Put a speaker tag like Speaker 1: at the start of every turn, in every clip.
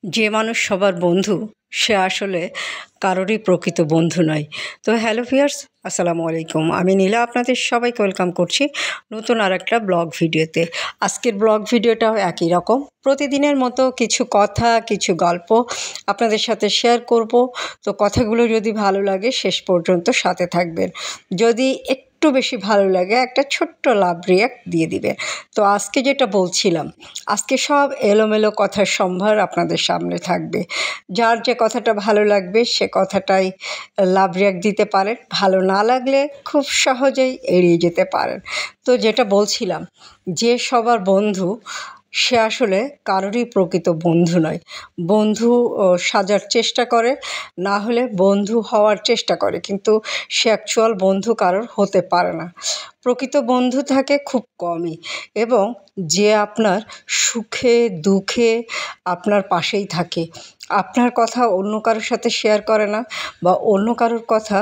Speaker 1: যে মানুষ সবার বন্ধু সে আসলে কারোরই প্রকৃত বন্ধু নয়। তো হ্যালো ভিউয়ার্স, আসসালামু আলাইকুম। আমি নীলা আপনাদের সবাইকে ওয়েলকাম করছি নতুন আর একটা ব্লগ ভিডিওতে। আজকের ব্লগ ভিডিওটাও একই রকম, প্রতিদিনের মতো কিছু কথা, কিছু গল্প আপনাদের সাথে শেয়ার করব। তো কথাগুলো যদি ভালো লাগে শেষ পর্যন্ত সাথে থাকবেন। যদি একটু বেশি ভালো লাগে একটা ছোট্ট লাভ রিয়াক্ট দিয়ে দিবেন। তো আজকে যেটা বলছিলাম, আজকে সব এলোমেলো কথার সম্ভার আপনাদের সামনে থাকবে। যার যে কথাটা ভালো লাগবে সে কথাটাই লাভ রিয়াক্ট দিতে পারেন, ভালো না লাগলে খুব সহজেই এড়িয়ে যেতে পারেন। তো যেটা বলছিলাম, যে সবার বন্ধু সে আসলে কারোরই প্রকৃত বন্ধু নয়। বন্ধু সাজার চেষ্টা করে, না হলে বন্ধু হওয়ার চেষ্টা করে, কিন্তু সে অ্যাকচুয়াল বন্ধু কারোর হতে পারে না। প্রকৃত বন্ধু থাকে খুব কমই, এবং যে আপনার সুখে দুঃখে আপনার পাশেই থাকে, আপনার কথা অন্য কারোর সাথে শেয়ার করে না, বা অন্য কারোর কথা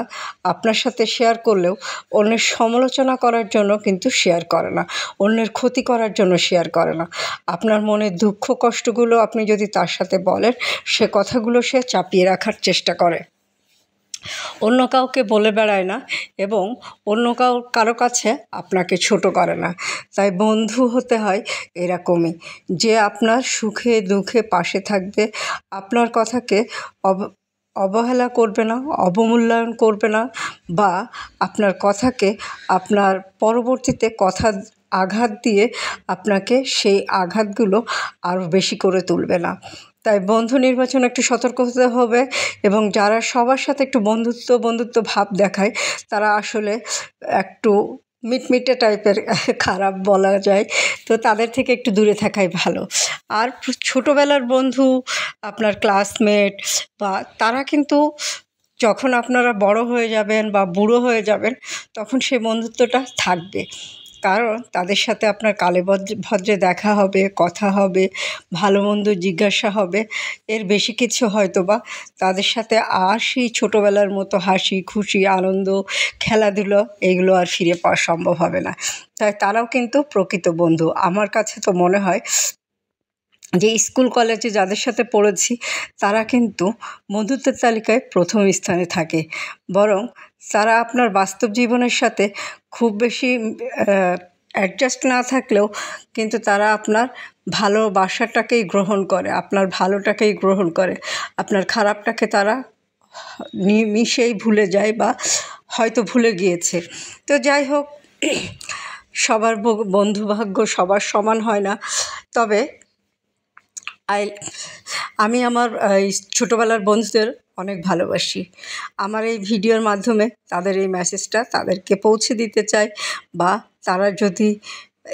Speaker 1: আপনার সাথে শেয়ার করলেও অন্যের সমালোচনা করার জন্য কিন্তু শেয়ার করে না, অন্যের ক্ষতি করার জন্য শেয়ার করে না। আপনার মনের দুঃখ কষ্টগুলো আপনি যদি তার সাথে বলেন, সে কথাগুলো সে চাপিয়ে রাখার চেষ্টা করে, অন্য কাউকে বলে বেড়ায় না, এবং অন্য কারো কাছে আপনাকে ছোট করে না। তাই বন্ধু হতে হয় এরকমই, যে আপনার সুখে দুঃখে পাশে থাকবে, আপনার কথাকে অবহেলা করবে না, অবমূল্যায়ন করবে না, বা আপনার কথাকে আপনার পরবর্তীতে কথা আঘাত দিয়ে আপনাকে সেই আঘাতগুলো আরও বেশি করে তুলবে না। তাই বন্ধু নির্বাচন একটু সতর্ক হতে হবে, এবং যারা সবার সাথে একটু বন্ধুত্ব ভাব দেখায় তারা আসলে একটু মিটমিটে টাইপের, খারাপ বলা যায়। তো তাদের থেকে একটু দূরে থাকাই ভালো। আর ছোটোবেলার বন্ধু, আপনার ক্লাসমেট, বা তারা কিন্তু যখন আপনারা বড় হয়ে যাবেন বা বুড়ো হয়ে যাবেন তখন সেই বন্ধুত্বটা থাকবে, কারণ তাদের সাথে আপনার কালে ভদ্রে দেখা হবে, কথা হবে, ভালো মন্দ জিজ্ঞাসা হবে। এর বেশি কিছু হয়তো বা তাদের সাথে আর সেই ছোটোবেলার মতো হাসি খুশি আনন্দ খেলাধুলো এগুলো আর ফিরে পাওয়া সম্ভব হবে না। তাই তারাও কিন্তু প্রকৃত বন্ধু। আমার কাছে তো মনে হয় যে স্কুল কলেজে যাদের সাথে পড়েছি তারা কিন্তু বন্ধুত্বের তালিকায় প্রথম স্থানে থাকে, বরং তারা আপনার বাস্তব জীবনের সাথে খুব বেশি অ্যাডজাস্ট না থাকলেও কিন্তু তারা আপনার ভালোবাসাটাকেই গ্রহণ করে, আপনার ভালোটাকেই গ্রহণ করে, আপনার খারাপটাকে তারা মিশেই ভুলে যায়, বা হয়তো ভুলে গিয়েছে। তো যাই হোক, সবার বন্ধুভাগ্য সবার সমান হয় না। তবে আমি আমার এই ছোটোবেলার বন্ধুদের অনেক ভালোবাসি। আমার এই ভিডিওর মাধ্যমে তাদের এই মেসেজটা তাদেরকে পৌঁছে দিতে চাই, বা তারা যদি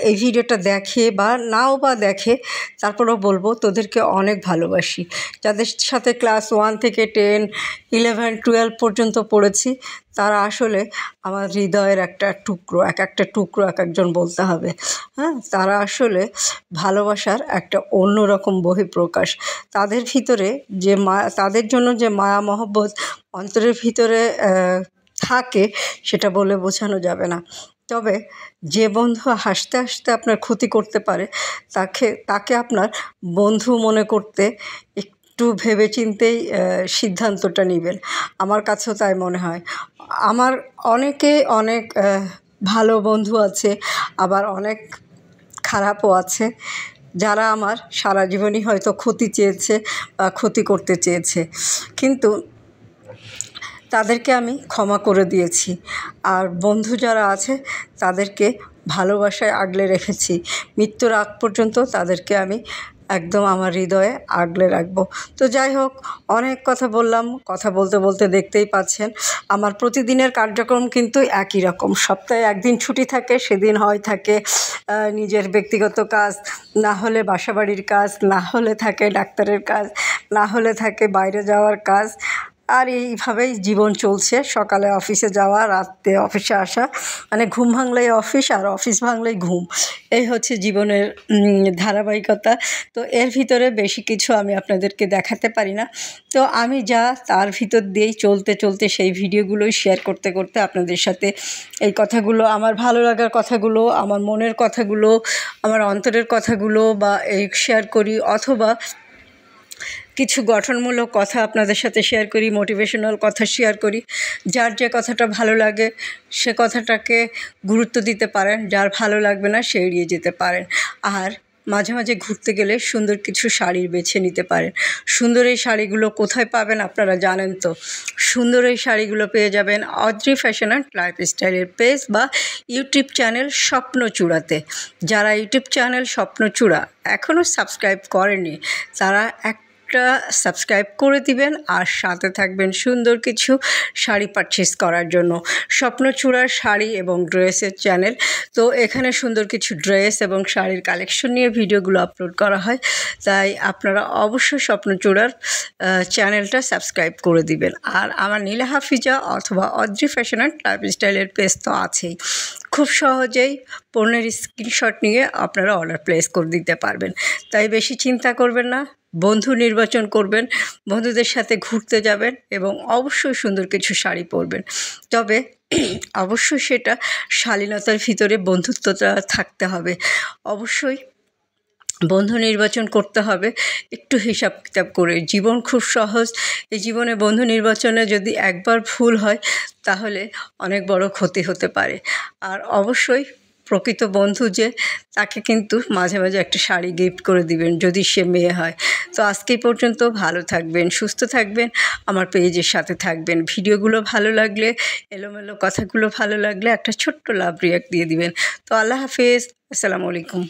Speaker 1: এই ভিডিওটা দেখে বা নাও বা দেখে, তারপরেও বলবো তোদেরকে অনেক ভালোবাসি। যাদের সাথে ক্লাস 1 থেকে 10, 11, 12 পর্যন্ত পড়েছি তারা আসলে আমার হৃদয়ের একটা টুকরো, একটা টুকরো এক একজন বলতে হবে। হ্যাঁ, তারা আসলে ভালোবাসার একটা অন্যরকম বহিঃপ্রকাশ। তাদের ভিতরে যে তাদের জন্য যে মায়া মহব্বত অন্তরের ভিতরে থাকে সেটা বলে বোঝানো যাবে না। তবে যে বন্ধু হাসতে হাসতে আপনার ক্ষতি করতে পারে তাকে আপনার বন্ধু মনে করতে একটু ভেবেচিন্তেই সিদ্ধান্তটা নেবেন। আমার কাছেও তাই মনে হয়। আমার অনেক ভালো বন্ধু আছে, আবার অনেক খারাপও আছে, যারা আমার সারা জীবনই হয়তো ক্ষতি চেয়েছে বা ক্ষতি করতে চেয়েছে, কিন্তু তাদেরকে আমি ক্ষমা করে দিয়েছি। আর বন্ধু যারা আছে তাদেরকে ভালোবাসায় আগলে রেখেছি, মৃত্যুর আগ পর্যন্ত তাদেরকে আমি একদম আমার হৃদয়ে আগলে রাখবো। তো যাই হোক, অনেক কথা বললাম, কথা বলতে বলতে দেখতেই পাচ্ছেন আমার প্রতিদিনের কার্যক্রম কিন্তু একই রকম। সপ্তাহে একদিন ছুটি থাকে, সেদিন হয় থাকে নিজের ব্যক্তিগত কাজ, না হলে বাসাবাড়ির কাজ, না হলে থাকে ডাক্তারের কাজ, না হলে থাকে বাইরে যাওয়ার কাজ। আর এইভাবেই জীবন চলছে, সকালে অফিসে যাওয়া, রাতে অফিসে আসা, মানে ঘুম ভাঙলেই অফিস আর অফিস ভাঙলেই ঘুম, এই হচ্ছে জীবনের ধারাবাহিকতা। তো এর ভিতরে বেশি কিছু আমি আপনাদেরকে দেখাতে পারি না। তো আমি যা তার ভিতর দিয়েই চলতে সেই ভিডিওগুলোই শেয়ার করতে আপনাদের সাথে এই কথাগুলো, আমার ভালো লাগার কথাগুলো, আমার মনের কথাগুলো, আমার অন্তরের কথাগুলো বা এই শেয়ার করি, অথবা কিছু গঠনমূলক কথা আপনাদের সাথে শেয়ার করি, মোটিভেশনাল কথা শেয়ার করি। যার যে কথাটা ভালো লাগে সে কথাটাকে গুরুত্ব দিতে পারেন, যার ভালো লাগবে না সে এড়িয়ে যেতে পারেন। আর মাঝে মাঝে ঘুরতে গেলে সুন্দর কিছু শাড়ি বেছে নিতে পারেন। সুন্দর এই শাড়িগুলো কোথায় পাবেন আপনারা জানেন তো? সুন্দর এই শাড়িগুলো পেয়ে যাবেন অদ্রি ফ্যাশন অ্যান্ড লাইফস্টাইলের পেজ বা ইউটিউব চ্যানেল স্বপ্নচূড়াতে। যারা ইউটিউব চ্যানেল স্বপ্নচূড়া এখনও সাবস্ক্রাইব করেনি তারা একটা সাবস্ক্রাইব করে দিবেন আর সাথে থাকবেন সুন্দর কিছু শাড়ি পারচেস করার জন্য। স্বপ্নচূড়ার শাড়ি এবং ড্রেসের চ্যানেল, তো এখানে সুন্দর কিছু ড্রেস এবং শাড়ির কালেকশন নিয়ে ভিডিওগুলো আপলোড করা হয়, তাই আপনারা অবশ্যই স্বপ্নচূড়ার চ্যানেলটা সাবস্ক্রাইব করে দিবেন। আর আমার নীলা হাফিজা অথবা অদ্রি ফ্যাশন অ্যান্ড লাইফস্টাইলের পেজ তো আছেই। খুব সহজেই পণ্যের স্ক্রিনশট নিয়ে আপনারা অর্ডার প্লেস করে দিতে পারবেন। তাই বেশি চিন্তা করবেন না, বন্ধু নির্বাচন করবেন, বন্ধুদের সাথে ঘুরতে যাবেন এবং অবশ্যই সুন্দর কিছু শাড়ি পরবেন। তবে অবশ্যই সেটা শালীনতার ভিতরে বন্ধুত্বটা থাকতে হবে। অবশ্যই বন্ধু নির্বাচন করতে হবে একটু হিসাব কিতাব করে। জীবন খুব সহজ, এই জীবনে বন্ধু নির্বাচনে যদি একবার ভুল হয় তাহলে অনেক বড় ক্ষতি হতে পারে। আর অবশ্যই প্রকৃত বন্ধু যে তাকে কিন্তু মাঝে মাঝে একটা শাড়ি গিফট করে দিবেন যদি সে মেয়ে হয়। তো আজকে পর্যন্ত ভালো থাকবেন, সুস্থ থাকবেন, আমার পেজের সাথে থাকবেন। ভিডিওগুলো ভালো লাগলে, এলোমেলো কথাগুলো ভালো লাগলে একটা ছোট্ট লাভ রিয়াক্ট দিয়ে দিবেন। তো আল্লাহ হাফেজ, আসসালামু আলাইকুম।